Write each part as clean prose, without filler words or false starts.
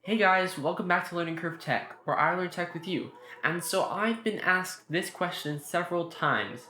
Hey guys, welcome back to Learning Curve Tech, where I learn tech with you. And so I've been asked this question several times.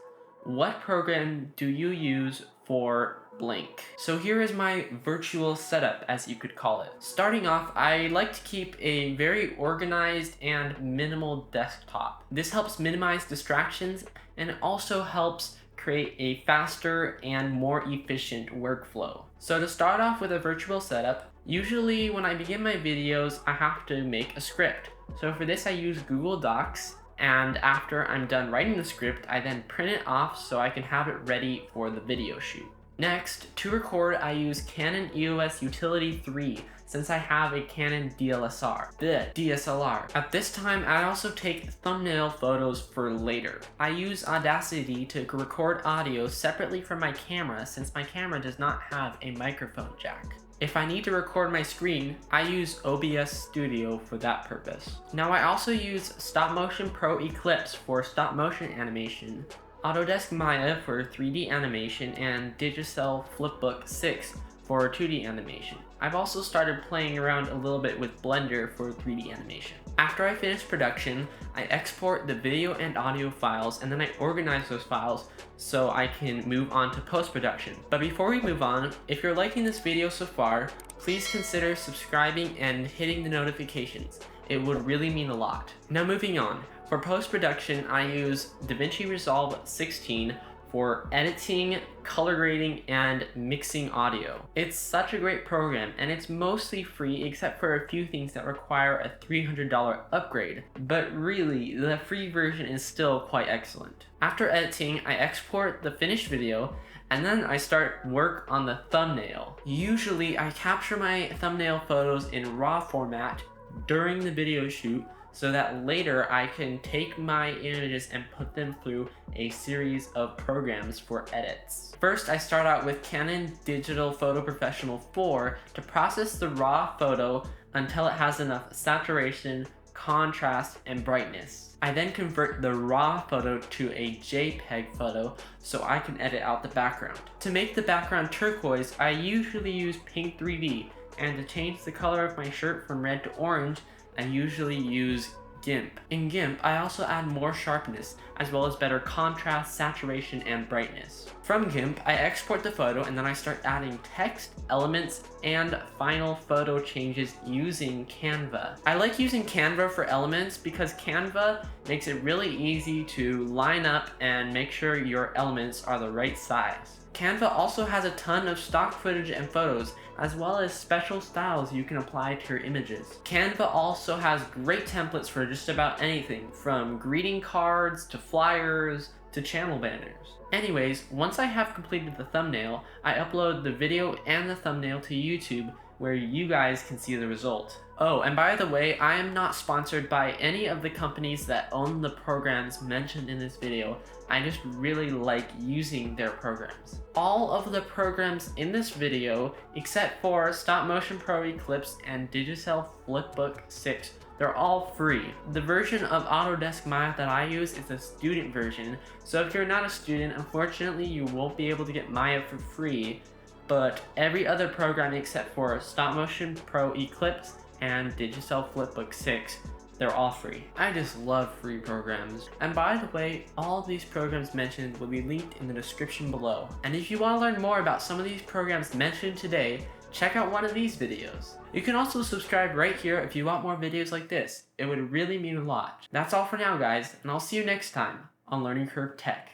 What program do you use for blank? So here is my virtual setup, as you could call it. Starting off, I like to keep a very organized and minimal desktop. This helps minimize distractions and it also helps create a faster and more efficient workflow. So to start off with a virtual setup, usually when I begin my videos, I have to make a script. So for this I use Google Docs, and after I'm done writing the script, I then print it off so I can have it ready for the video shoot. Next, to record, I use Canon EOS Utility 3 since I have a Canon DSLR. At this time, I also take thumbnail photos for later. I use Audacity to record audio separately from my camera since my camera does not have a microphone jack. If I need to record my screen, I use OBS Studio for that purpose. Now I also use Stop Motion Pro Eclipse for stop motion animation, Autodesk Maya for 3D animation, and Digicel Flipbook 6 for 2D animation. I've also started playing around a little bit with Blender for 3D animation. After I finish production, I export the video and audio files and then I organize those files so I can move on to post-production. But before we move on, if you're liking this video so far, please consider subscribing and hitting the notifications. It would really mean a lot. Now moving on, for post-production I use DaVinci Resolve 16 for editing, color grading, and mixing audio. It's such a great program, and it's mostly free except for a few things that require a $300 upgrade. But really, the free version is still quite excellent. After editing, I export the finished video, and then I start work on the thumbnail. Usually, I capture my thumbnail photos in RAW format during the video shoot, so that later I can take my images and put them through a series of programs for edits. First, I start out with Canon Digital Photo Professional 4 to process the raw photo until it has enough saturation, contrast, and brightness. I then convert the raw photo to a JPEG photo so I can edit out the background. To make the background turquoise, I usually use Pink 3D, and to change the color of my shirt from red to orange, I usually use GIMP. In GIMP, I also add more sharpness, as well as better contrast, saturation, and brightness. From GIMP, I export the photo and then I start adding text, elements, and final photo changes using Canva. I like using Canva for elements because Canva makes it really easy to line up and make sure your elements are the right size. Canva also has a ton of stock footage and photos, as well as special styles you can apply to your images. Canva also has great templates for just about anything, from greeting cards to flyers to channel banners. Anyways, once I have completed the thumbnail, I upload the video and the thumbnail to YouTube, where you guys can see the result. Oh, and by the way, I am not sponsored by any of the companies that own the programs mentioned in this video. I just really like using their programs. All of the programs in this video, except for Stop Motion Pro Eclipse and Digicel Flipbook 6, they're all free. The version of Autodesk Maya that I use is the student version, so if you're not a student, unfortunately you won't be able to get Maya for free, but every other program except for Stop Motion Pro Eclipse and Digicel Flipbook 6, they're all free. I just love free programs. And by the way, all of these programs mentioned will be linked in the description below. And if you want to learn more about some of these programs mentioned today, check out one of these videos. You can also subscribe right here if you want more videos like this. It would really mean a lot. That's all for now, guys, and I'll see you next time on Learning Curve Tech.